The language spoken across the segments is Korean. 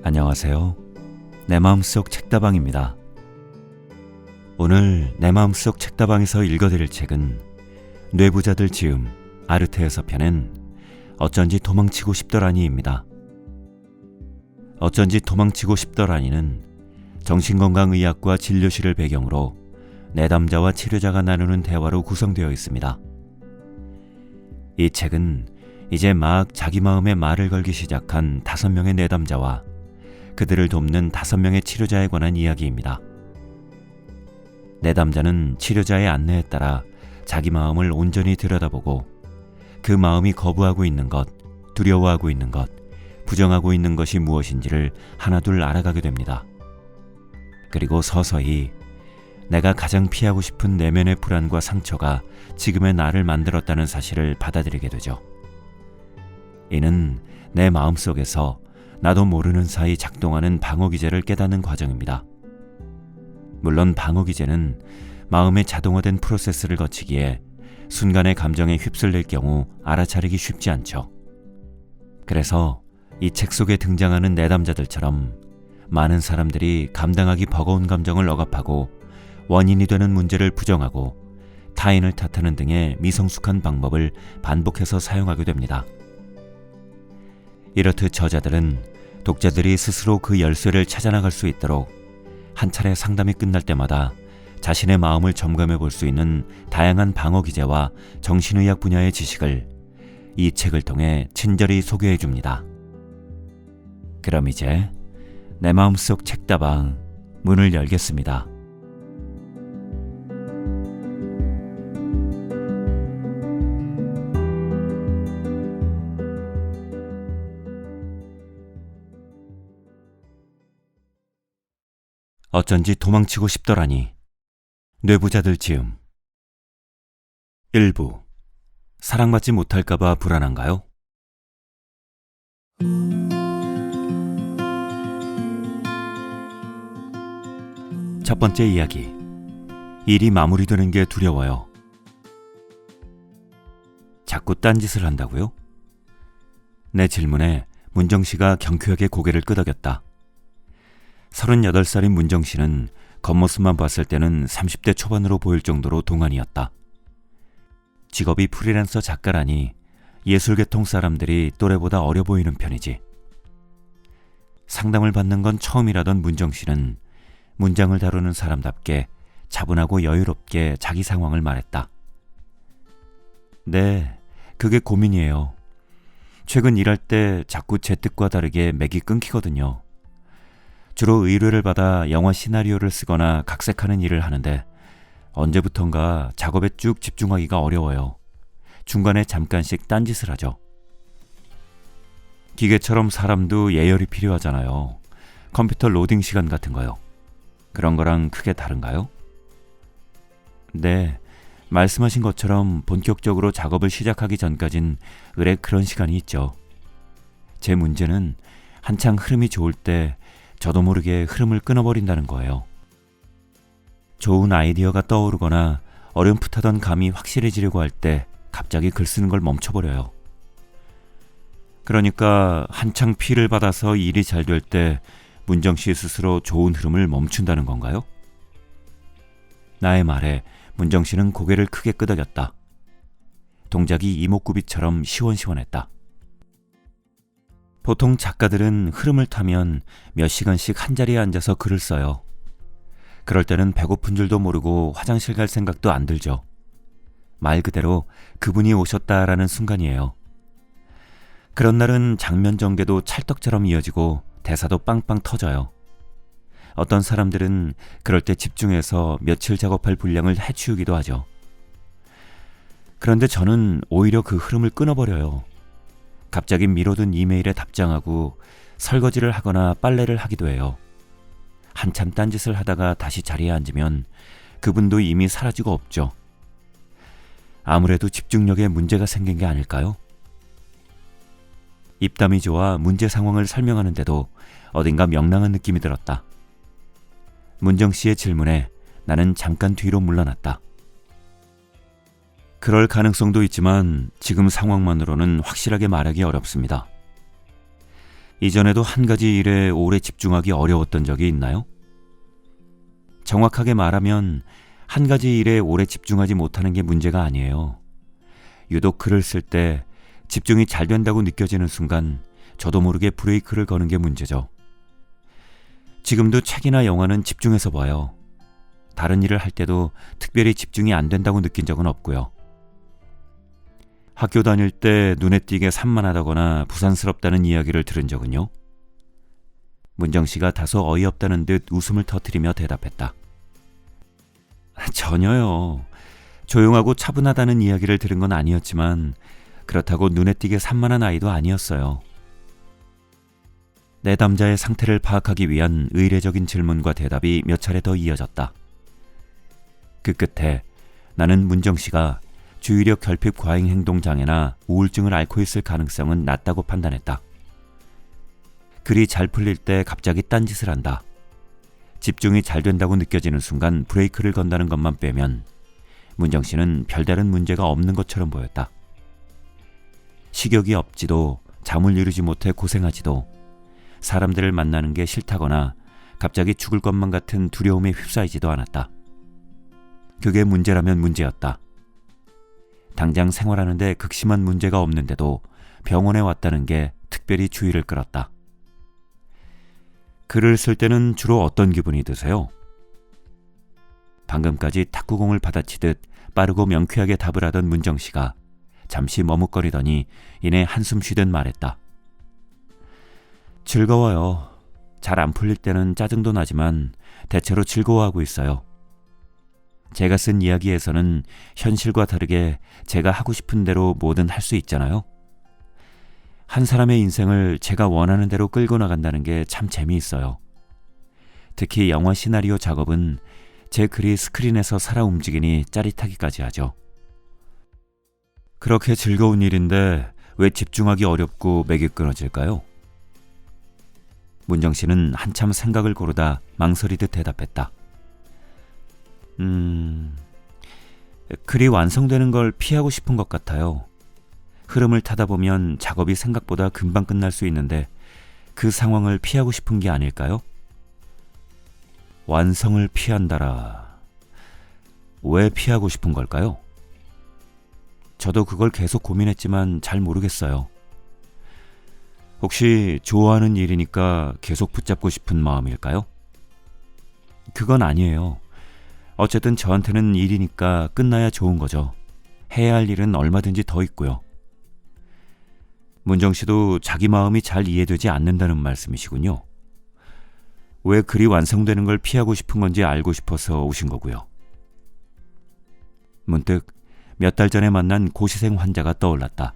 안녕하세요. 내 마음속 책다방입니다. 오늘 내 마음속 책다방에서 읽어드릴 책은 뇌부자들 지음 아르테에서 펴낸 어쩐지 도망치고 싶더라니입니다. 어쩐지 도망치고 싶더라니는 정신건강의학과 진료실을 배경으로 내담자와 치료자가 나누는 대화로 구성되어 있습니다. 이 책은 이제 막 자기 마음에 말을 걸기 시작한 5명의 내담자와 그들을 돕는 5명의 치료자에 관한 이야기입니다. 내담자는 치료자의 안내에 따라 자기 마음을 온전히 들여다보고 그 마음이 거부하고 있는 것, 두려워하고 있는 것, 부정하고 있는 것이 무엇인지를 하나둘 알아가게 됩니다. 그리고 서서히 내가 가장 피하고 싶은 내면의 불안과 상처가 지금의 나를 만들었다는 사실을 받아들이게 되죠. 이는 내 마음속에서 나도 모르는 사이 작동하는 방어기제를 깨닫는 과정입니다. 물론 방어기제는 마음의 자동화된 프로세스를 거치기에 순간의 감정에 휩쓸릴 경우 알아차리기 쉽지 않죠. 그래서 이 책 속에 등장하는 내담자들처럼 많은 사람들이 감당하기 버거운 감정을 억압하고 원인이 되는 문제를 부정하고 타인을 탓하는 등의 미성숙한 방법을 반복해서 사용하게 됩니다. 이렇듯 저자들은 독자들이 스스로 그 열쇠를 찾아나갈 수 있도록 한 차례 상담이 끝날 때마다 자신의 마음을 점검해 볼 수 있는 다양한 방어 기제와 정신의학 분야의 지식을 이 책을 통해 친절히 소개해 줍니다. 그럼 이제 내 마음속 책다방 문을 열겠습니다. 어쩐지 도망치고 싶더라니. 뇌부자들 지음. 1부. 사랑받지 못할까봐 불안한가요? 첫 번째 이야기. 일이 마무리되는 게 두려워요. 자꾸 딴짓을 한다고요? 내 질문에 문정씨가 경쾌하게 고개를 끄덕였다. 38살인 문정씨는 겉모습만 봤을 때는 30대 초반으로 보일 정도로 동안이었다. 직업이 프리랜서 작가라니 예술계통 사람들이 또래보다 어려 보이는 편이지. 상담을 받는 건 처음이라던 문정씨는 문장을 다루는 사람답게 차분하고 여유롭게 자기 상황을 말했다. 네, 그게 고민이에요. 최근 일할 때 자꾸 제 뜻과 다르게 맥이 끊기거든요. 주로 의뢰를 받아 영화 시나리오를 쓰거나 각색하는 일을 하는데 언제부턴가 작업에 쭉 집중하기가 어려워요. 중간에 잠깐씩 딴짓을 하죠. 기계처럼 사람도 예열이 필요하잖아요. 컴퓨터 로딩 시간 같은 거요. 그런 거랑 크게 다른가요? 네, 말씀하신 것처럼 본격적으로 작업을 시작하기 전까진 의뢰 그런 시간이 있죠. 제 문제는 한창 흐름이 좋을 때 저도 모르게 흐름을 끊어버린다는 거예요. 좋은 아이디어가 떠오르거나 어렴풋하던 감이 확실해지려고 할 때 갑자기 글 쓰는 걸 멈춰버려요. 그러니까 한창 피를 받아서 일이 잘 될 때 문정씨 스스로 좋은 흐름을 멈춘다는 건가요? 나의 말에 문정씨는 고개를 크게 끄덕였다. 동작이 이목구비처럼 시원시원했다. 보통 작가들은 흐름을 타면 몇 시간씩 한자리에 앉아서 글을 써요. 그럴 때는 배고픈 줄도 모르고 화장실 갈 생각도 안 들죠. 말 그대로 그분이 오셨다라는 순간이에요. 그런 날은 장면 전개도 찰떡처럼 이어지고 대사도 빵빵 터져요. 어떤 사람들은 그럴 때 집중해서 며칠 작업할 분량을 해치우기도 하죠. 그런데 저는 오히려 그 흐름을 끊어버려요. 갑자기 미뤄둔 이메일에 답장하고 설거지를 하거나 빨래를 하기도 해요. 한참 딴짓을 하다가 다시 자리에 앉으면 그분도 이미 사라지고 없죠. 아무래도 집중력에 문제가 생긴 게 아닐까요? 입담이 좋아 문제 상황을 설명하는데도 어딘가 명랑한 느낌이 들었다. 문정씨의 질문에 나는 잠깐 뒤로 물러났다. 그럴 가능성도 있지만 지금 상황만으로는 확실하게 말하기 어렵습니다. 이전에도 한 가지 일에 오래 집중하기 어려웠던 적이 있나요? 정확하게 말하면 한 가지 일에 오래 집중하지 못하는 게 문제가 아니에요. 유독 글을 쓸 때 집중이 잘 된다고 느껴지는 순간 저도 모르게 브레이크를 거는 게 문제죠. 지금도 책이나 영화는 집중해서 봐요. 다른 일을 할 때도 특별히 집중이 안 된다고 느낀 적은 없고요. 학교 다닐 때 눈에 띄게 산만하다거나 부산스럽다는 이야기를 들은 적은요? 문정 씨가 다소 어이없다는 듯 웃음을 터뜨리며 대답했다. 전혀요. 조용하고 차분하다는 이야기를 들은 건 아니었지만 그렇다고 눈에 띄게 산만한 아이도 아니었어요. 내담자의 상태를 파악하기 위한 의례적인 질문과 대답이 몇 차례 더 이어졌다. 그 끝에 나는 문정 씨가 주의력 결핍 과잉 행동 장애나 우울증을 앓고 있을 가능성은 낮다고 판단했다. 글이 잘 풀릴 때 갑자기 딴짓을 한다. 집중이 잘 된다고 느껴지는 순간 브레이크를 건다는 것만 빼면 문정 씨는 별다른 문제가 없는 것처럼 보였다. 식욕이 없지도 잠을 이루지 못해 고생하지도 사람들을 만나는 게 싫다거나 갑자기 죽을 것만 같은 두려움에 휩싸이지도 않았다. 그게 문제라면 문제였다. 당장 생활하는데 극심한 문제가 없는데도 병원에 왔다는 게 특별히 주의를 끌었다. 글을 쓸 때는 주로 어떤 기분이 드세요? 방금까지 탁구공을 받아치듯 빠르고 명쾌하게 답을 하던 문정 씨가 잠시 머뭇거리더니 이내 한숨 쉬듯 말했다. 즐거워요. 잘 안 풀릴 때는 짜증도 나지만 대체로 즐거워하고 있어요. 제가 쓴 이야기에서는 현실과 다르게 제가 하고 싶은 대로 뭐든 할 수 있잖아요. 한 사람의 인생을 제가 원하는 대로 끌고 나간다는 게 참 재미있어요. 특히 영화 시나리오 작업은 제 글이 스크린에서 살아 움직이니 짜릿하기까지 하죠. 그렇게 즐거운 일인데 왜 집중하기 어렵고 맥이 끊어질까요? 문정 씨는 한참 생각을 고르다 망설이듯 대답했다. 글이 완성되는 걸 피하고 싶은 것 같아요. 흐름을 타다 보면 작업이 생각보다 금방 끝날 수 있는데 그 상황을 피하고 싶은 게 아닐까요? 완성을 피한다라. 왜 피하고 싶은 걸까요? 저도 그걸 계속 고민했지만 잘 모르겠어요. 혹시 좋아하는 일이니까 계속 붙잡고 싶은 마음일까요? 그건 아니에요. 어쨌든 저한테는 일이니까 끝나야 좋은 거죠. 해야 할 일은 얼마든지 더 있고요. 문정 씨도 자기 마음이 잘 이해되지 않는다는 말씀이시군요. 왜 글이 완성되는 걸 피하고 싶은 건지 알고 싶어서 오신 거고요. 문득 몇 달 전에 만난 고시생 환자가 떠올랐다.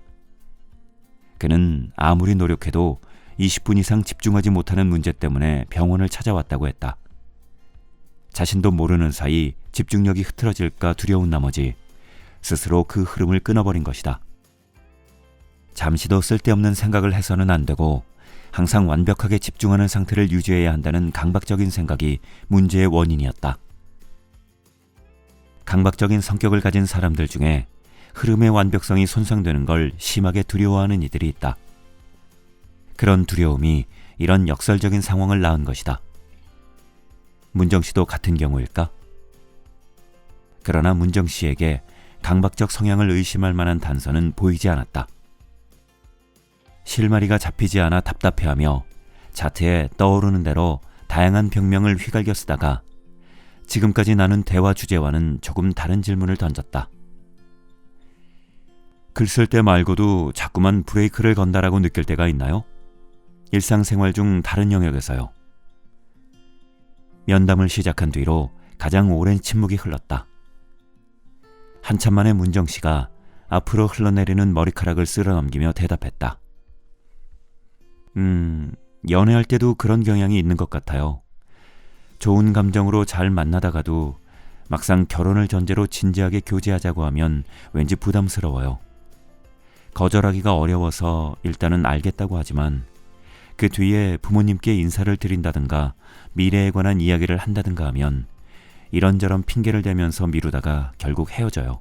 그는 아무리 노력해도 20분 이상 집중하지 못하는 문제 때문에 병원을 찾아왔다고 했다. 자신도 모르는 사이 집중력이 흐트러질까 두려운 나머지 스스로 그 흐름을 끊어버린 것이다. 잠시도 쓸데없는 생각을 해서는 안 되고 항상 완벽하게 집중하는 상태를 유지해야 한다는 강박적인 생각이 문제의 원인이었다. 강박적인 성격을 가진 사람들 중에 흐름의 완벽성이 손상되는 걸 심하게 두려워하는 이들이 있다. 그런 두려움이 이런 역설적인 상황을 낳은 것이다. 문정 씨도 같은 경우일까? 그러나 문정 씨에게 강박적 성향을 의심할 만한 단서는 보이지 않았다. 실마리가 잡히지 않아 답답해하며 자태에 떠오르는 대로 다양한 병명을 휘갈겨 쓰다가 지금까지 나눈 대화 주제와는 조금 다른 질문을 던졌다. 글 쓸 때 말고도 자꾸만 브레이크를 건다라고 느낄 때가 있나요? 일상생활 중 다른 영역에서요. 면담을 시작한 뒤로 가장 오랜 침묵이 흘렀다. 한참 만에 문정 씨가 앞으로 흘러내리는 머리카락을 쓸어넘기며 대답했다. 연애할 때도 그런 경향이 있는 것 같아요. 좋은 감정으로 잘 만나다가도 막상 결혼을 전제로 진지하게 교제하자고 하면 왠지 부담스러워요. 거절하기가 어려워서 일단은 알겠다고 하지만 그 뒤에 부모님께 인사를 드린다든가 미래에 관한 이야기를 한다든가 하면 이런저런 핑계를 대면서 미루다가 결국 헤어져요.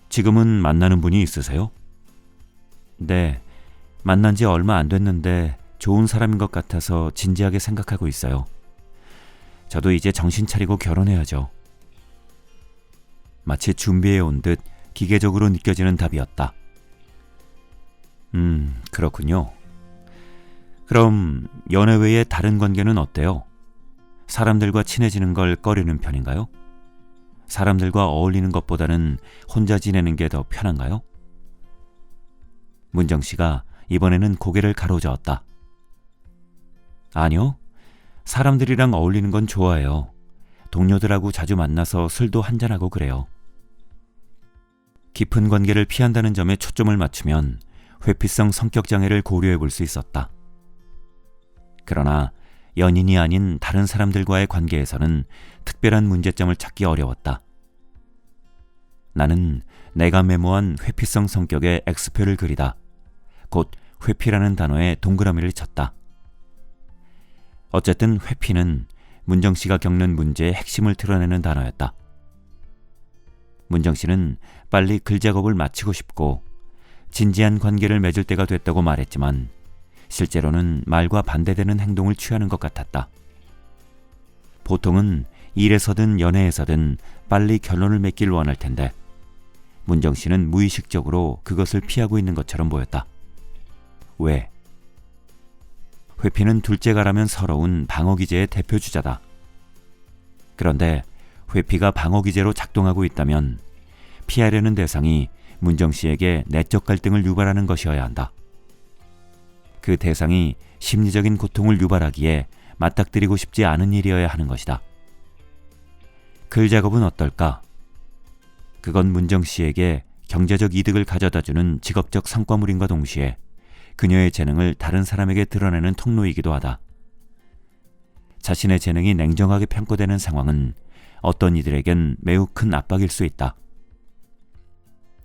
지금은 만나는 분이 있으세요? 네, 만난 지 얼마 안 됐는데 좋은 사람인 것 같아서 진지하게 생각하고 있어요. 저도 이제 정신 차리고 결혼해야죠. 마치 준비해 온 듯 기계적으로 느껴지는 답이었다. 그렇군요. 그럼 연애 외에 다른 관계는 어때요? 사람들과 친해지는 걸 꺼리는 편인가요? 사람들과 어울리는 것보다는 혼자 지내는 게 더 편한가요? 문정 씨가 이번에는 고개를 가로저었다. 아니요. 사람들이랑 어울리는 건 좋아해요. 동료들하고 자주 만나서 술도 한잔하고 그래요. 깊은 관계를 피한다는 점에 초점을 맞추면 회피성 성격장애를 고려해 볼 수 있었다. 그러나 연인이 아닌 다른 사람들과의 관계에서는 특별한 문제점을 찾기 어려웠다. 나는 내가 메모한 회피성 성격의 X표를 그리다 곧 회피라는 단어에 동그라미를 쳤다. 어쨌든 회피는 문정 씨가 겪는 문제의 핵심을 드러내는 단어였다. 문정 씨는 빨리 글 작업을 마치고 싶고 진지한 관계를 맺을 때가 됐다고 말했지만 실제로는 말과 반대되는 행동을 취하는 것 같았다. 보통은 일에서든 연애에서든 빨리 결론을 맺길 원할 텐데 문정 씨는 무의식적으로 그것을 피하고 있는 것처럼 보였다. 왜? 회피는 둘째가라면 서러운 방어기제의 대표주자다. 그런데 회피가 방어기제로 작동하고 있다면 피하려는 대상이 문정 씨에게 내적 갈등을 유발하는 것이어야 한다. 그 대상이 심리적인 고통을 유발하기에 맞닥뜨리고 싶지 않은 일이어야 하는 것이다. 글 작업은 어떨까? 그건 문정 씨에게 경제적 이득을 가져다주는 직업적 성과물인과 동시에 그녀의 재능을 다른 사람에게 드러내는 통로이기도 하다. 자신의 재능이 냉정하게 평가되는 상황은 어떤 이들에겐 매우 큰 압박일 수 있다.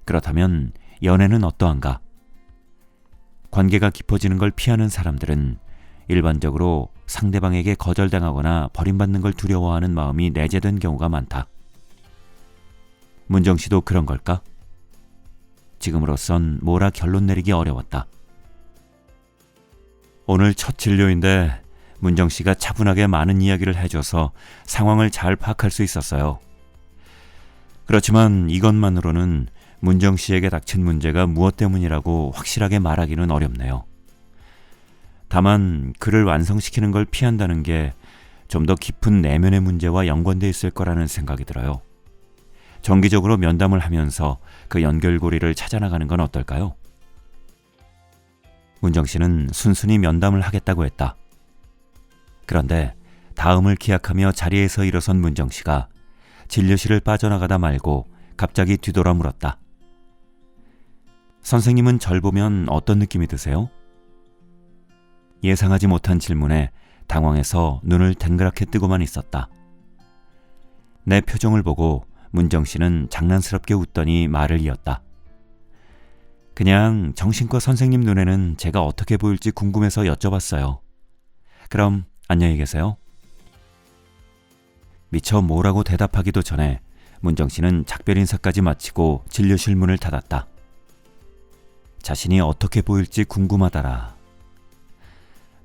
그렇다면 연애는 어떠한가? 관계가 깊어지는 걸 피하는 사람들은 일반적으로 상대방에게 거절당하거나 버림받는 걸 두려워하는 마음이 내재된 경우가 많다. 문정 씨도 그런 걸까? 지금으로선 뭐라 결론 내리기 어려웠다. 오늘 첫 진료인데 문정 씨가 차분하게 많은 이야기를 해줘서 상황을 잘 파악할 수 있었어요. 그렇지만 이것만으로는 문정 씨에게 닥친 문제가 무엇 때문이라고 확실하게 말하기는 어렵네요. 다만 글을 완성시키는 걸 피한다는 게 좀 더 깊은 내면의 문제와 연관돼 있을 거라는 생각이 들어요. 정기적으로 면담을 하면서 그 연결고리를 찾아나가는 건 어떨까요? 문정 씨는 순순히 면담을 하겠다고 했다. 그런데 다음을 기약하며 자리에서 일어선 문정 씨가 진료실을 빠져나가다 말고 갑자기 뒤돌아 물었다. 선생님은 절 보면 어떤 느낌이 드세요? 예상하지 못한 질문에 당황해서 눈을 댕그랗게 뜨고만 있었다. 내 표정을 보고 문정 씨는 장난스럽게 웃더니 말을 이었다. 그냥 정신과 선생님 눈에는 제가 어떻게 보일지 궁금해서 여쭤봤어요. 그럼 안녕히 계세요. 미처 뭐라고 대답하기도 전에 문정 씨는 작별 인사까지 마치고 진료실 문을 닫았다. 자신이 어떻게 보일지 궁금하다라.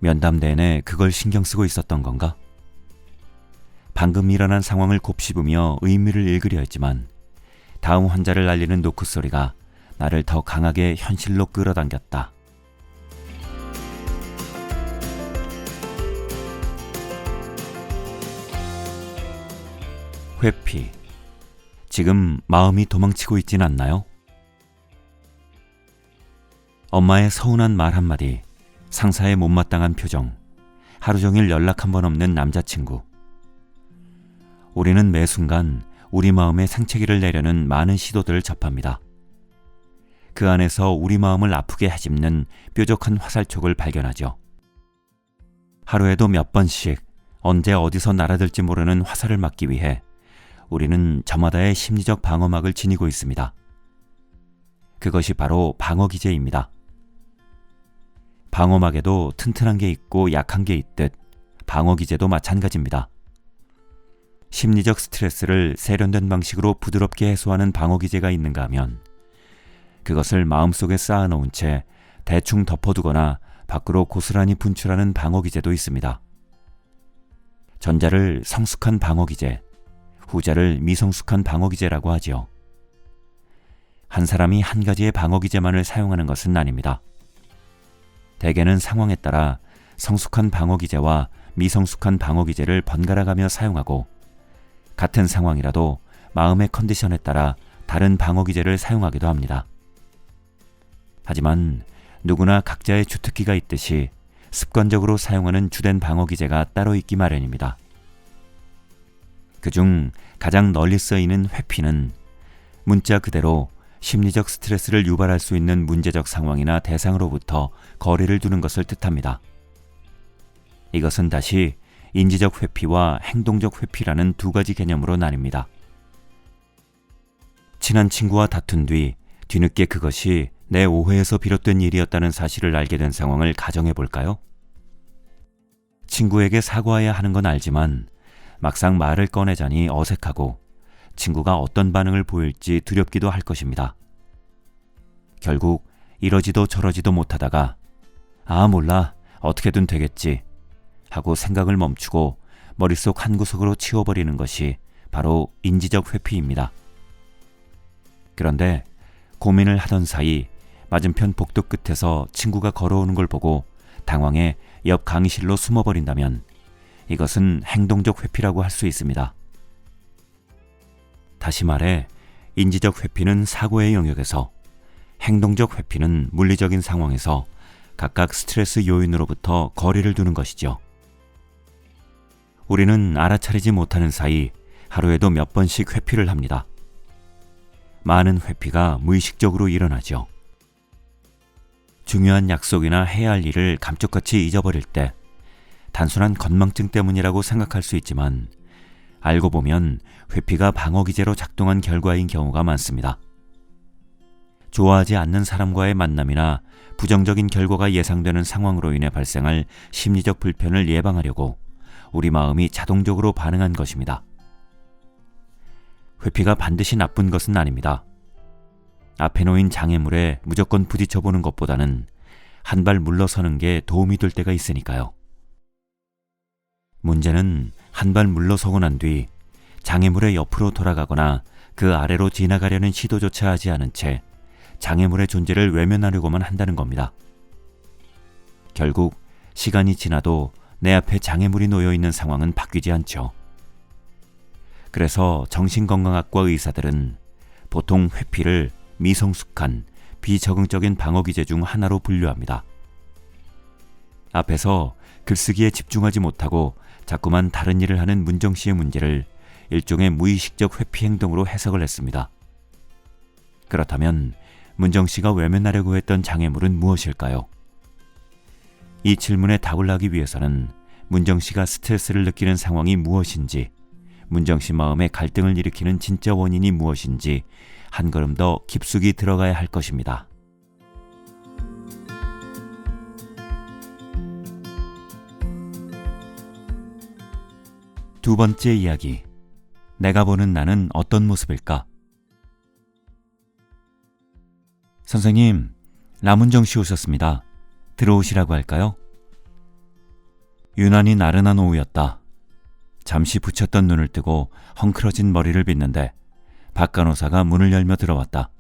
면담 내내 그걸 신경 쓰고 있었던 건가? 방금 일어난 상황을 곱씹으며 의미를 읽으려 했지만 다음 환자를 알리는 노크 소리가 나를 더 강하게 현실로 끌어당겼다. 회피. 지금 마음이 도망치고 있진 않나요? 엄마의 서운한 말 한마디, 상사의 못마땅한 표정, 하루 종일 연락 한 번 없는 남자친구. 우리는 매 순간 우리 마음에 생채기를 내려는 많은 시도들을 접합니다. 그 안에서 우리 마음을 아프게 헤집는 뾰족한 화살촉을 발견하죠. 하루에도 몇 번씩 언제 어디서 날아들지 모르는 화살을 막기 위해 우리는 저마다의 심리적 방어막을 지니고 있습니다. 그것이 바로 방어기제입니다. 방어막에도 튼튼한 게 있고 약한 게 있듯 방어기제도 마찬가지입니다. 심리적 스트레스를 세련된 방식으로 부드럽게 해소하는 방어기제가 있는가 하면 그것을 마음속에 쌓아놓은 채 대충 덮어두거나 밖으로 고스란히 분출하는 방어기제도 있습니다. 전자를 성숙한 방어기제, 후자를 미성숙한 방어기제라고 하지요. 한 사람이 한 가지의 방어기제만을 사용하는 것은 아닙니다. 대개는 상황에 따라 성숙한 방어기제와 미성숙한 방어기제를 번갈아가며 사용하고, 같은 상황이라도 마음의 컨디션에 따라 다른 방어기제를 사용하기도 합니다. 하지만 누구나 각자의 주특기가 있듯이 습관적으로 사용하는 주된 방어기제가 따로 있기 마련입니다. 그중 가장 널리 쓰이는 회피는 문자 그대로 심리적 스트레스를 유발할 수 있는 문제적 상황이나 대상으로부터 거리를 두는 것을 뜻합니다. 이것은 다시 인지적 회피와 행동적 회피라는 두 가지 개념으로 나뉩니다. 친한 친구와 다툰 뒤늦게 그것이 내 오해에서 비롯된 일이었다는 사실을 알게 된 상황을 가정해 볼까요? 친구에게 사과해야 하는 건 알지만 막상 말을 꺼내자니 어색하고 친구가 어떤 반응을 보일지 두렵기도 할 것입니다. 결국 이러지도 저러지도 못하다가 몰라, 어떻게든 되겠지 하고 생각을 멈추고 머릿속 한구석으로 치워버리는 것이 바로 인지적 회피입니다. 그런데 고민을 하던 사이 맞은편 복도 끝에서 친구가 걸어오는 걸 보고 당황해 옆 강의실로 숨어버린다면 이것은 행동적 회피라고 할 수 있습니다. 다시 말해 인지적 회피는 사고의 영역에서, 행동적 회피는 물리적인 상황에서 각각 스트레스 요인으로부터 거리를 두는 것이죠. 우리는 알아차리지 못하는 사이 하루에도 몇 번씩 회피를 합니다. 많은 회피가 무의식적으로 일어나죠. 중요한 약속이나 해야 할 일을 감쪽같이 잊어버릴 때 단순한 건망증 때문이라고 생각할 수 있지만, 알고 보면 회피가 방어기제로 작동한 결과인 경우가 많습니다. 좋아하지 않는 사람과의 만남이나 부정적인 결과가 예상되는 상황으로 인해 발생할 심리적 불편을 예방하려고 우리 마음이 자동적으로 반응한 것입니다. 회피가 반드시 나쁜 것은 아닙니다. 앞에 놓인 장애물에 무조건 부딪혀보는 것보다는 한 발 물러서는 게 도움이 될 때가 있으니까요. 문제는 한 발 물러서고 난 뒤 장애물의 옆으로 돌아가거나 그 아래로 지나가려는 시도조차 하지 않은 채 장애물의 존재를 외면하려고만 한다는 겁니다. 결국 시간이 지나도 내 앞에 장애물이 놓여있는 상황은 바뀌지 않죠. 그래서 정신건강학과 의사들은 보통 회피를 미성숙한, 비적응적인 방어기제 중 하나로 분류합니다. 앞에서 글쓰기에 집중하지 못하고 자꾸만 다른 일을 하는 문정 씨의 문제를 일종의 무의식적 회피 행동으로 해석을 했습니다. 그렇다면 문정 씨가 외면하려고 했던 장애물은 무엇일까요? 이 질문에 답을 하기 위해서는 문정 씨가 스트레스를 느끼는 상황이 무엇인지, 문정 씨 마음에 갈등을 일으키는 진짜 원인이 무엇인지 한 걸음 더 깊숙이 들어가야 할 것입니다. 두 번째 이야기, 내가 보는 나는 어떤 모습일까? 선생님, 라문정 씨 오셨습니다. 들어오시라고 할까요? 유난히 나른한 오후였다. 잠시 붙였던 눈을 뜨고 헝클어진 머리를 빗는데 박 간호사가 문을 열며 들어왔다.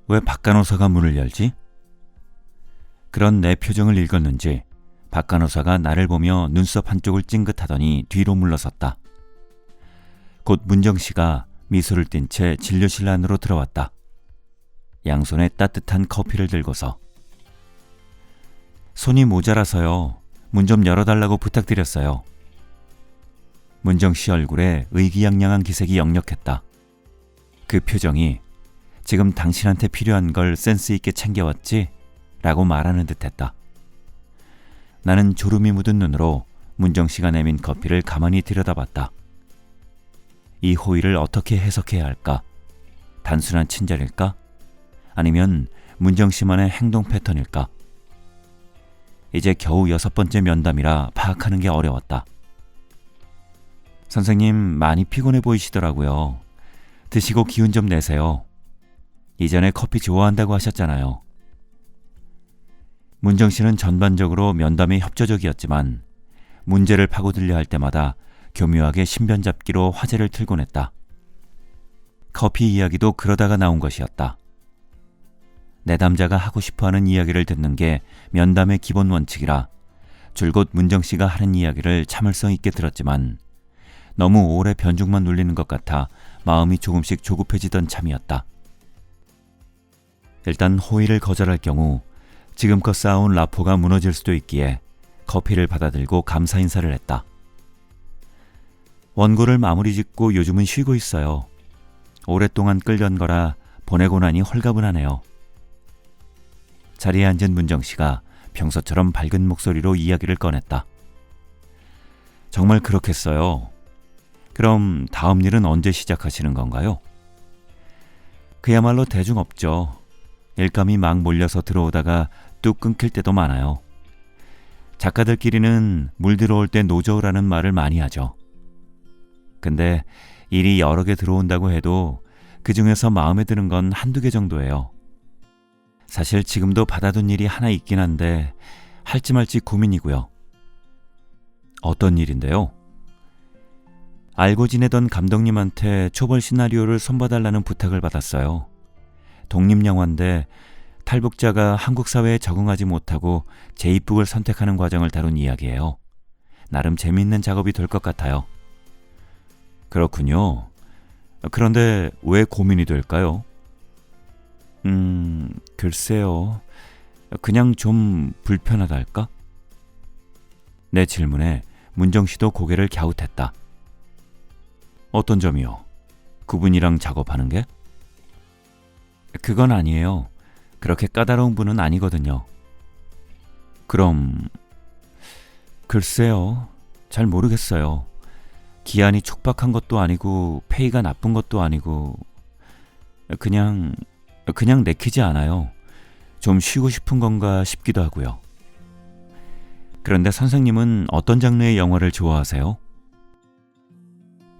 왜 박 간호사가 문을 열지? 그런 내 표정을 읽었는지 박 간호사가 나를 보며 눈썹 한쪽을 찡긋하더니 뒤로 물러섰다. 곧 문정 씨가 미소를 띤 채 진료실 안으로 들어왔다. 양손에 따뜻한 커피를 들고서. 손이 모자라서요. 문 좀 열어달라고 부탁드렸어요. 문정 씨 얼굴에 의기양양한 기색이 역력했다. 그 표정이 지금 당신한테 필요한 걸 센스 있게 챙겨왔지? 라고 말하는 듯했다. 나는 졸음이 묻은 눈으로 문정 씨가 내민 커피를 가만히 들여다봤다. 이 호의를 어떻게 해석해야 할까? 단순한 친절일까? 아니면 문정 씨만의 행동 패턴일까? 이제 겨우 6번째 면담이라 파악하는 게 어려웠다. 선생님 많이 피곤해 보이시더라고요. 드시고 기운 좀 내세요. 이전에 커피 좋아한다고 하셨잖아요. 문정 씨는 전반적으로 면담에 협조적이었지만 문제를 파고들려 할 때마다 교묘하게 신변잡기로 화제를 틀곤 했다. 커피 이야기도 그러다가 나온 것이었다. 내담자가 하고 싶어하는 이야기를 듣는 게 면담의 기본 원칙이라 줄곧 문정 씨가 하는 이야기를 참을성 있게 들었지만 너무 오래 변죽만 눌리는 것 같아 마음이 조금씩 조급해지던 참이었다. 일단 호의를 거절할 경우 지금껏 쌓아온 라포가 무너질 수도 있기에 커피를 받아들고 감사 인사를 했다. 원고를 마무리 짓고 요즘은 쉬고 있어요. 오랫동안 끌던 거라 보내고 나니 홀가분하네요. 자리에 앉은 문정 씨가 평소처럼 밝은 목소리로 이야기를 꺼냈다. 정말 그렇겠어요. 그럼 다음 일은 언제 시작하시는 건가요? 그야말로 대중 없죠. 일감이 막 몰려서 들어오다가 뚝 끊길 때도 많아요. 작가들끼리는 물 들어올 때 노저우라는 말을 많이 하죠. 근데 일이 여러 개 들어온다고 해도 그 중에서 마음에 드는 건 한두 개 정도예요. 사실 지금도 받아둔 일이 하나 있긴 한데 할지 말지 고민이고요. 어떤 일인데요? 알고 지내던 감독님한테 초벌 시나리오를 손봐달라는 부탁을 받았어요. 독립영화인데 탈북자가 한국 사회에 적응하지 못하고 재입국을 선택하는 과정을 다룬 이야기예요. 나름 재미있는 작업이 될 것 같아요. 그렇군요. 그런데 왜 고민이 될까요? 글쎄요. 그냥 좀 불편하달까? 내 질문에 문정 씨도 고개를 갸웃했다. 어떤 점이요? 그분이랑 작업하는 게? 그건 아니에요. 그렇게 까다로운 분은 아니거든요. 그럼 글쎄요. 잘 모르겠어요. 기한이 촉박한 것도 아니고 페이가 나쁜 것도 아니고 그냥 내키지 않아요. 좀 쉬고 싶은 건가 싶기도 하고요. 그런데 선생님은 어떤 장르의 영화를 좋아하세요?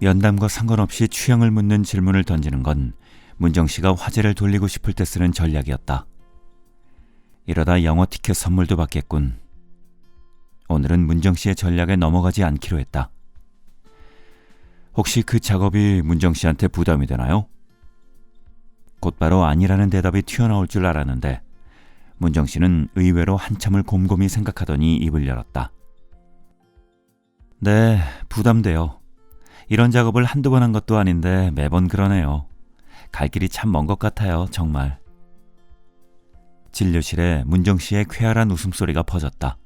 연담과 상관없이 취향을 묻는 질문을 던지는 건 문정 씨가 화제를 돌리고 싶을 때 쓰는 전략이었다. 이러다 영어 티켓 선물도 받겠군. 오늘은 문정 씨의 전략에 넘어가지 않기로 했다. 혹시 그 작업이 문정 씨한테 부담이 되나요? 곧바로 아니라는 대답이 튀어나올 줄 알았는데 문정 씨는 의외로 한참을 곰곰이 생각하더니 입을 열었다. 네, 부담돼요. 이런 작업을 한두 번 한 것도 아닌데 매번 그러네요. 갈 길이 참 먼 것 같아요, 정말. 진료실에 문정 씨의 쾌활한 웃음소리가 퍼졌다.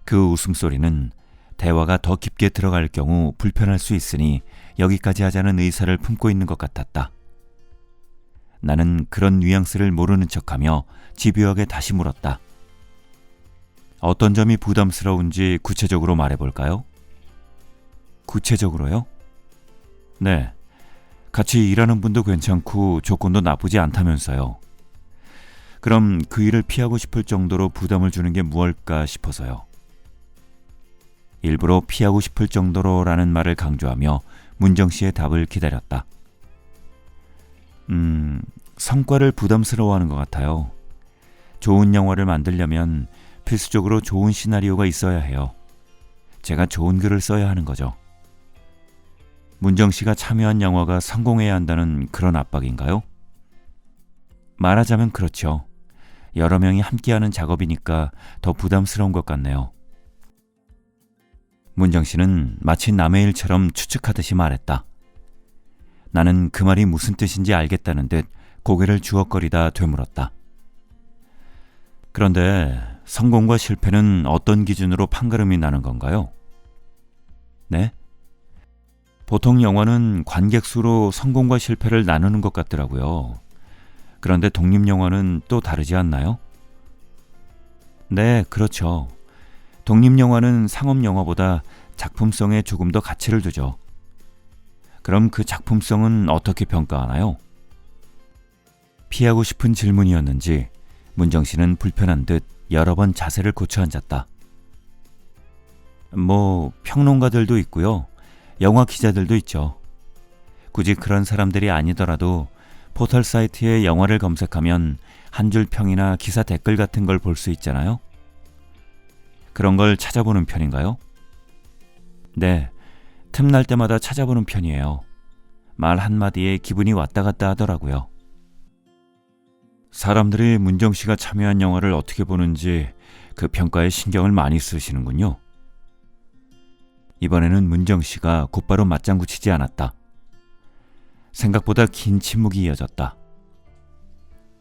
그 웃음소리는 대화가 더 깊게 들어갈 경우 불편할 수 있으니 여기까지 하자는 의사를 품고 있는 것 같았다. 나는 그런 뉘앙스를 모르는 척하며 집요하게 다시 물었다. 어떤 점이 부담스러운지 구체적으로 말해볼까요? 구체적으로요? 네. 같이 일하는 분도 괜찮고 조건도 나쁘지 않다면서요. 그럼 그 일을 피하고 싶을 정도로 부담을 주는 게 무엇일까 싶어서요. 일부러 피하고 싶을 정도로라는 말을 강조하며 문정 씨의 답을 기다렸다. 성과를 부담스러워하는 것 같아요. 좋은 영화를 만들려면 필수적으로 좋은 시나리오가 있어야 해요. 제가 좋은 글을 써야 하는 거죠. 문정 씨가 참여한 영화가 성공해야 한다는 그런 압박인가요? 말하자면 그렇죠. 여러 명이 함께하는 작업이니까 더 부담스러운 것 같네요. 문정 씨는 마치 남의 일처럼 추측하듯이 말했다. 나는 그 말이 무슨 뜻인지 알겠다는 듯 고개를 주걱거리다 되물었다. 그런데 성공과 실패는 어떤 기준으로 판가름이 나는 건가요? 네? 보통 영화는 관객 수로 성공과 실패를 나누는 것 같더라고요. 그런데 독립영화는 또 다르지 않나요? 네, 그렇죠. 독립영화는 상업영화보다 작품성에 조금 더 가치를 두죠. 그럼 그 작품성은 어떻게 평가하나요? 피하고 싶은 질문이었는지 문정 씨는 불편한 듯 여러 번 자세를 고쳐 앉았다. 평론가들도 있고요. 영화 기자들도 있죠. 굳이 그런 사람들이 아니더라도 포털 사이트에 영화를 검색하면 한 줄 평이나 기사 댓글 같은 걸 볼 수 있잖아요. 그런 걸 찾아보는 편인가요? 네, 틈날 때마다 찾아보는 편이에요. 말 한마디에 기분이 왔다 갔다 하더라고요. 사람들이 문정 씨가 참여한 영화를 어떻게 보는지 그 평가에 신경을 많이 쓰시는군요. 이번에는 문정 씨가 곧바로 맞장구 치지 않았다. 생각보다 긴 침묵이 이어졌다.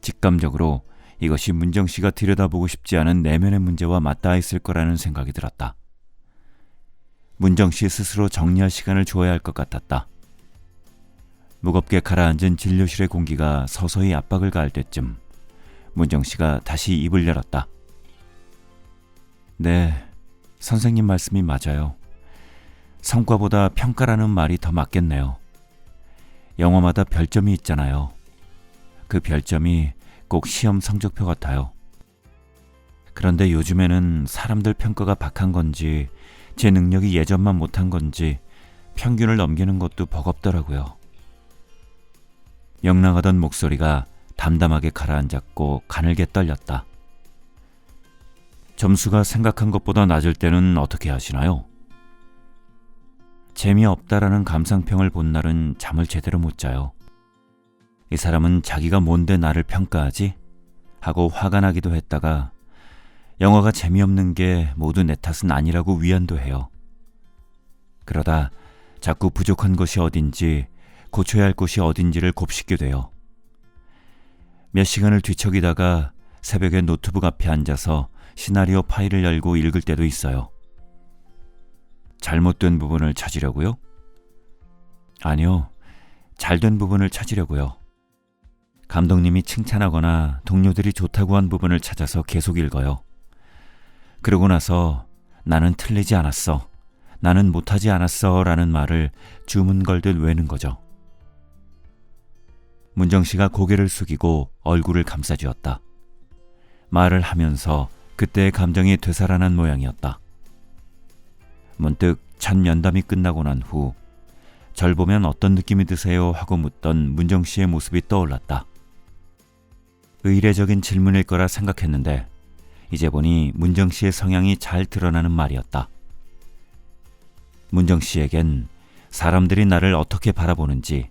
직감적으로 이것이 문정 씨가 들여다보고 싶지 않은 내면의 문제와 맞닿아 있을 거라는 생각이 들었다. 문정 씨 스스로 정리할 시간을 줘야 할 것 같았다. 무겁게 가라앉은 진료실의 공기가 서서히 압박을 가할 때쯤 문정 씨가 다시 입을 열었다. 네, 선생님 말씀이 맞아요. 성과보다 평가라는 말이 더 맞겠네요. 영화마다 별점이 있잖아요. 그 별점이 꼭 시험 성적표 같아요. 그런데 요즘에는 사람들 평가가 박한 건지 제 능력이 예전만 못한 건지 평균을 넘기는 것도 버겁더라고요. 명랑하던 목소리가 담담하게 가라앉았고 가늘게 떨렸다. 점수가 생각한 것보다 낮을 때는 어떻게 하시나요? 재미없다라는 감상평을 본 날은 잠을 제대로 못 자요. 이 사람은 자기가 뭔데 나를 평가하지? 하고 화가 나기도 했다가 영화가 재미없는 게 모두 내 탓은 아니라고 위안도 해요. 그러다 자꾸 부족한 것이 어딘지 고쳐야 할 곳이 어딘지를 곱씹게 돼요. 몇 시간을 뒤척이다가 새벽에 노트북 앞에 앉아서 시나리오 파일을 열고 읽을 때도 있어요. 잘못된 부분을 찾으려고요? 아니요, 잘된 부분을 찾으려고요. 감독님이 칭찬하거나 동료들이 좋다고 한 부분을 찾아서 계속 읽어요. 그러고 나서 나는 틀리지 않았어, 나는 못하지 않았어 라는 말을 주문 걸듯 외는 거죠. 문정 씨가 고개를 숙이고 얼굴을 감싸주었다. 말을 하면서 그때의 감정이 되살아난 모양이었다. 문득 첫 면담이 끝나고 난 후 절 보면 어떤 느낌이 드세요? 하고 묻던 문정 씨의 모습이 떠올랐다. 의례적인 질문일 거라 생각했는데 이제 보니 문정 씨의 성향이 잘 드러나는 말이었다. 문정 씨에겐 사람들이 나를 어떻게 바라보는지,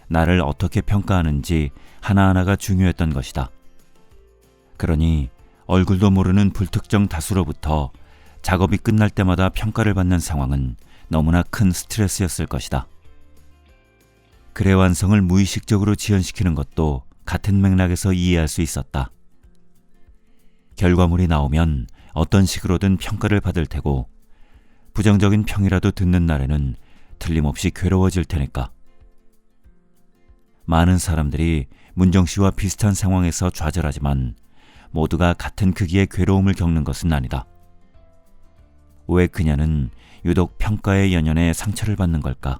나를 어떻게 평가하는지 하나하나가 중요했던 것이다. 그러니 얼굴도 모르는 불특정 다수로부터 작업이 끝날 때마다 평가를 받는 상황은 너무나 큰 스트레스였을 것이다. 글의 완성을 무의식적으로 지연시키는 것도 같은 맥락에서 이해할 수 있었다. 결과물이 나오면 어떤 식으로든 평가를 받을 테고 부정적인 평이라도 듣는 날에는 틀림없이 괴로워질 테니까. 많은 사람들이 문정 씨와 비슷한 상황에서 좌절하지만 모두가 같은 크기의 괴로움을 겪는 것은 아니다. 왜 그녀는 유독 평가의 연연에 상처를 받는 걸까?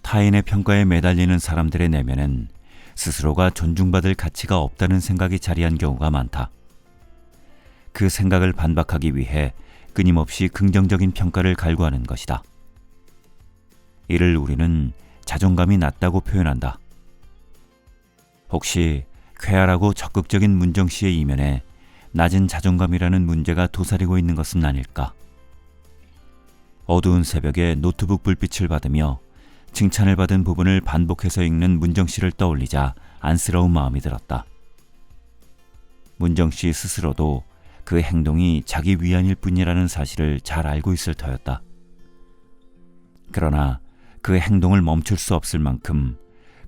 타인의 평가에 매달리는 사람들의 내면엔 스스로가 존중받을 가치가 없다는 생각이 자리한 경우가 많다. 그 생각을 반박하기 위해 끊임없이 긍정적인 평가를 갈구하는 것이다. 이를 우리는 자존감이 낮다고 표현한다. 혹시 쾌활하고 적극적인 문정 씨의 이면에 낮은 자존감이라는 문제가 도사리고 있는 것은 아닐까? 어두운 새벽에 노트북 불빛을 받으며 칭찬을 받은 부분을 반복해서 읽는 문정 씨를 떠올리자 안쓰러운 마음이 들었다. 문정 씨 스스로도 그 행동이 자기 위안일 뿐이라는 사실을 잘 알고 있을 터였다. 그러나 그 행동을 멈출 수 없을 만큼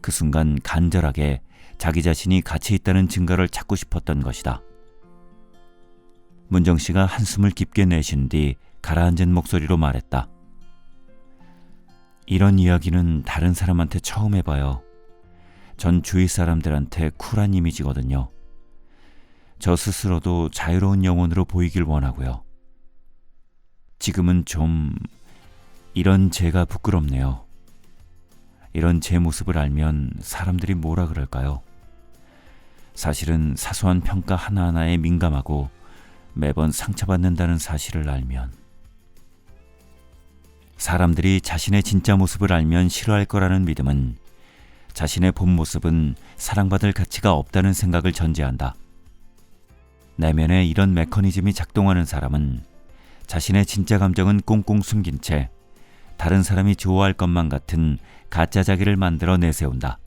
그 순간 간절하게 자기 자신이 가치 있다는 증거를 찾고 싶었던 것이다. 문정 씨가 한숨을 깊게 내쉰 뒤 가라앉은 목소리로 말했다. 이런 이야기는 다른 사람한테 처음 해봐요. 전 주위 사람들한테 쿨한 이미지거든요. 저 스스로도 자유로운 영혼으로 보이길 원하고요. 지금은 좀 이런 제가 부끄럽네요. 이런 제 모습을 알면 사람들이 뭐라 그럴까요? 사실은 사소한 평가 하나하나에 민감하고 매번 상처받는다는 사실을 알면, 사람들이 자신의 진짜 모습을 알면 싫어할 거라는 믿음은 자신의 본 모습은 사랑받을 가치가 없다는 생각을 전제한다. 내면에 이런 메커니즘이 작동하는 사람은 자신의 진짜 감정은 꽁꽁 숨긴 채 다른 사람이 좋아할 것만 같은 가짜 자기를 만들어 내세운다.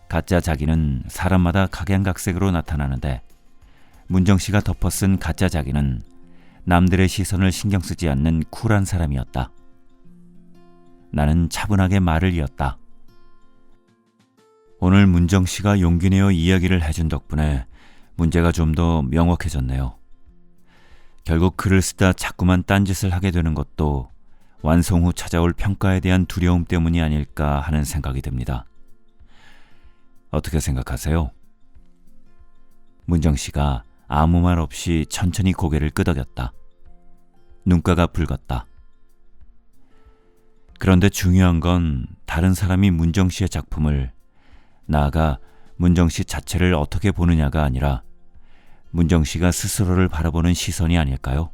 가짜 자기는 사람마다 각양각색으로 나타나는데 문정 씨가 덮어쓴 가짜 자기는 남들의 시선을 신경 쓰지 않는 쿨한 사람이었다. 나는 차분하게 말을 이었다. 오늘 문정 씨가 용기 내어 이야기를 해준 덕분에 문제가 좀 더 명확해졌네요. 결국 글을 쓰다 자꾸만 딴짓을 하게 되는 것도 완성 후 찾아올 평가에 대한 두려움 때문이 아닐까 하는 생각이 듭니다. 어떻게 생각하세요? 문정 씨가 아무 말 없이 천천히 고개를 끄덕였다. 눈가가 붉었다. 그런데 중요한 건 다른 사람이 문정 씨의 작품을, 나아가 문정 씨 자체를 어떻게 보느냐가 아니라 문정 씨가 스스로를 바라보는 시선이 아닐까요?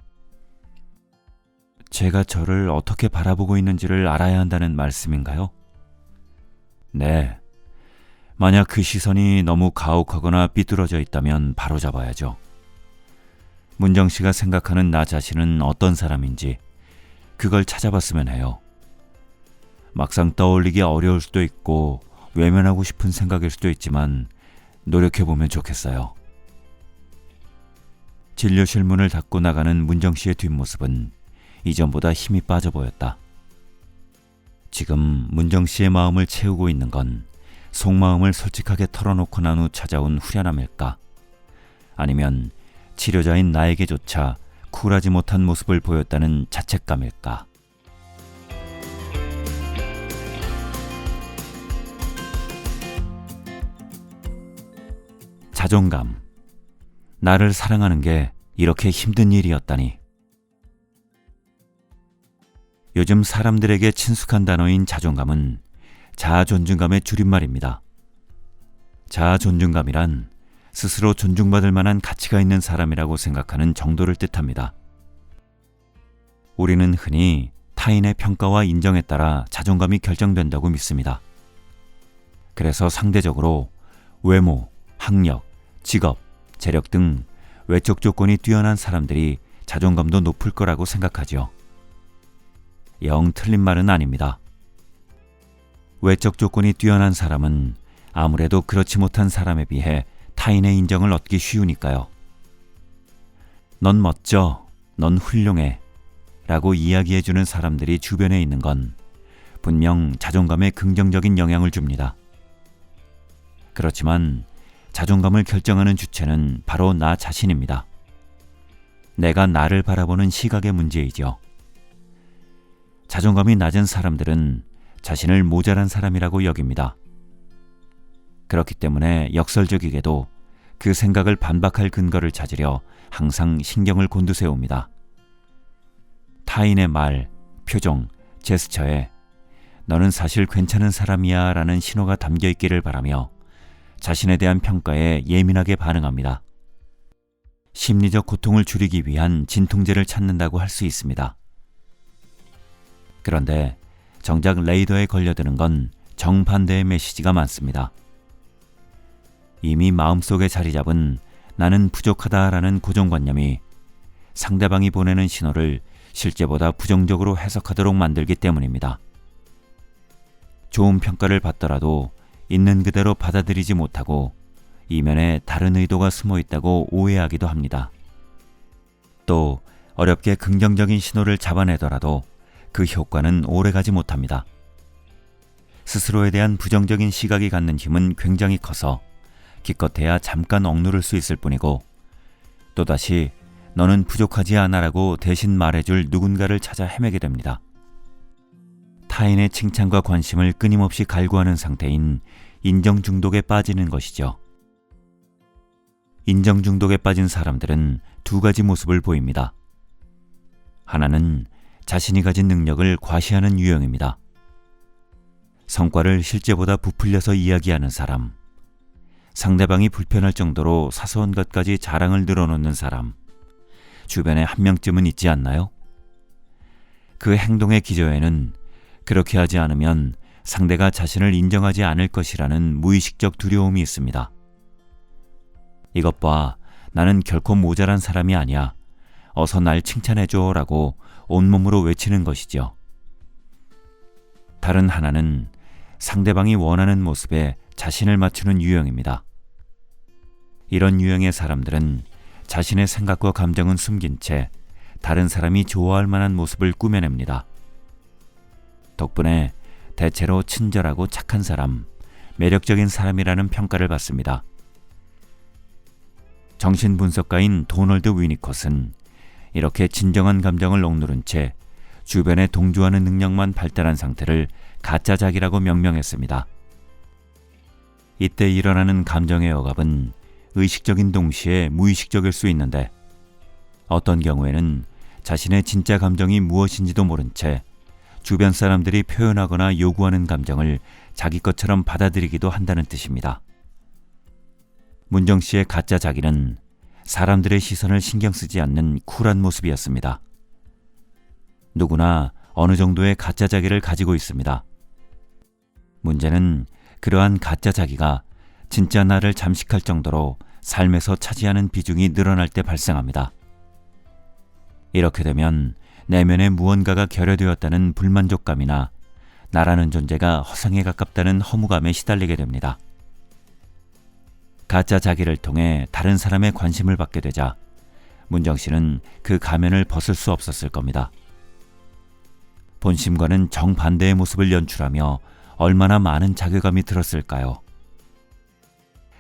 제가 저를 어떻게 바라보고 있는지를 알아야 한다는 말씀인가요? 네. 만약 그 시선이 너무 가혹하거나 삐뚤어져 있다면 바로잡아야죠. 문정 씨가 생각하는 나 자신은 어떤 사람인지 그걸 찾아봤으면 해요. 막상 떠올리기 어려울 수도 있고 외면하고 싶은 생각일 수도 있지만 노력해보면 좋겠어요. 진료실 문을 닫고 나가는 문정 씨의 뒷모습은 이전보다 힘이 빠져 보였다. 지금 문정 씨의 마음을 채우고 있는 건 속마음을 솔직하게 털어놓고 난 후 찾아온 후련함일까? 아니면 치료자인 나에게조차 쿨하지 못한 모습을 보였다는 자책감일까? 자존감. 나를 사랑하는 게 이렇게 힘든 일이었다니. 요즘 사람들에게 친숙한 단어인 자존감은 자아존중감의 줄임말입니다. 자아존중감이란 스스로 존중받을 만한 가치가 있는 사람이라고 생각하는 정도를 뜻합니다. 우리는 흔히 타인의 평가와 인정에 따라 자존감이 결정된다고 믿습니다. 그래서 상대적으로 외모, 학력, 직업, 재력 등 외적 조건이 뛰어난 사람들이 자존감도 높을 거라고 생각하죠. 영 틀린 말은 아닙니다. 외적 조건이 뛰어난 사람은 아무래도 그렇지 못한 사람에 비해 타인의 인정을 얻기 쉬우니까요. 넌 멋져, 넌 훌륭해 라고 이야기해주는 사람들이 주변에 있는 건 분명 자존감에 긍정적인 영향을 줍니다. 그렇지만 자존감을 결정하는 주체는 바로 나 자신입니다. 내가 나를 바라보는 시각의 문제이죠. 자존감이 낮은 사람들은 자신을 모자란 사람이라고 여깁니다. 그렇기 때문에 역설적이게도 그 생각을 반박할 근거를 찾으려 항상 신경을 곤두세웁니다. 타인의 말, 표정, 제스처에 너는 사실 괜찮은 사람이야 라는 신호가 담겨 있기를 바라며 자신에 대한 평가에 예민하게 반응합니다. 심리적 고통을 줄이기 위한 진통제를 찾는다고 할 수 있습니다. 그런데 정작 레이더에 걸려드는 건 정반대의 메시지가 많습니다. 이미 마음속에 자리 잡은 나는 부족하다라는 고정관념이 상대방이 보내는 신호를 실제보다 부정적으로 해석하도록 만들기 때문입니다. 좋은 평가를 받더라도 있는 그대로 받아들이지 못하고 이면에 다른 의도가 숨어 있다고 오해하기도 합니다. 또 어렵게 긍정적인 신호를 잡아내더라도 그 효과는 오래가지 못합니다. 스스로에 대한 부정적인 시각이 갖는 힘은 굉장히 커서 기껏해야 잠깐 억누를 수 있을 뿐이고 또다시 너는 부족하지 않아라고 대신 말해줄 누군가를 찾아 헤매게 됩니다. 타인의 칭찬과 관심을 끊임없이 갈구하는 상태인 인정 중독에 빠지는 것이죠. 인정 중독에 빠진 사람들은 두 가지 모습을 보입니다. 하나는 자신이 가진 능력을 과시하는 유형입니다. 성과를 실제보다 부풀려서 이야기하는 사람, 상대방이 불편할 정도로 사소한 것까지 자랑을 늘어놓는 사람, 주변에 한 명쯤은 있지 않나요? 그 행동의 기저에는 그렇게 하지 않으면 상대가 자신을 인정하지 않을 것이라는 무의식적 두려움이 있습니다. 이것 봐, 나는 결코 모자란 사람이 아니야. 어서 날 칭찬해줘 라고 온몸으로 외치는 것이죠. 다른 하나는 상대방이 원하는 모습에 자신을 맞추는 유형입니다. 이런 유형의 사람들은 자신의 생각과 감정은 숨긴 채 다른 사람이 좋아할 만한 모습을 꾸며냅니다. 덕분에 대체로 친절하고 착한 사람, 매력적인 사람이라는 평가를 받습니다. 정신분석가인 도널드 위니콧은 이렇게 진정한 감정을 억누른 채 주변에 동조하는 능력만 발달한 상태를 가짜 자기라고 명명했습니다. 이때 일어나는 감정의 억압은 의식적인 동시에 무의식적일 수 있는데 어떤 경우에는 자신의 진짜 감정이 무엇인지도 모른 채 주변 사람들이 표현하거나 요구하는 감정을 자기 것처럼 받아들이기도 한다는 뜻입니다. 문정 씨의 가짜 자기는 사람들의 시선을 신경 쓰지 않는 쿨한 모습이었습니다. 누구나 어느 정도의 가짜 자기를 가지고 있습니다. 문제는 그러한 가짜 자기가 진짜 나를 잠식할 정도로 삶에서 차지하는 비중이 늘어날 때 발생합니다. 이렇게 되면 내면에 무언가가 결여되었다는 불만족감이나 나라는 존재가 허상에 가깝다는 허무감에 시달리게 됩니다. 가짜 자기를 통해 다른 사람의 관심을 받게 되자 문정 씨는 그 가면을 벗을 수 없었을 겁니다. 본심과는 정반대의 모습을 연출하며 얼마나 많은 자괴감이 들었을까요?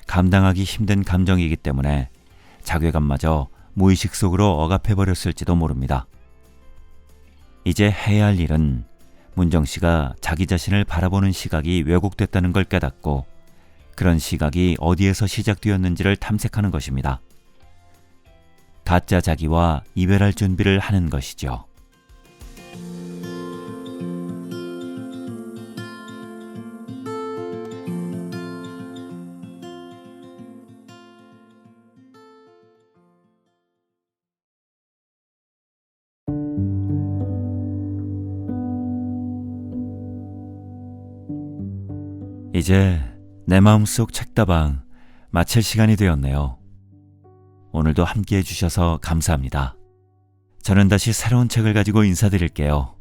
감당하기 힘든 감정이기 때문에 자괴감마저 무의식 속으로 억압해버렸을지도 모릅니다. 이제 해야 할 일은 문정 씨가 자기 자신을 바라보는 시각이 왜곡됐다는 걸 깨닫고 그런 시각이 어디에서 시작되었는지를 탐색하는 것입니다. 가짜 자기와 이별할 준비를 하는 것이죠. 이제 내 마음속 책다방 마칠 시간이 되었네요. 오늘도 함께 해주셔서 감사합니다. 저는 다시 새로운 책을 가지고 인사드릴게요.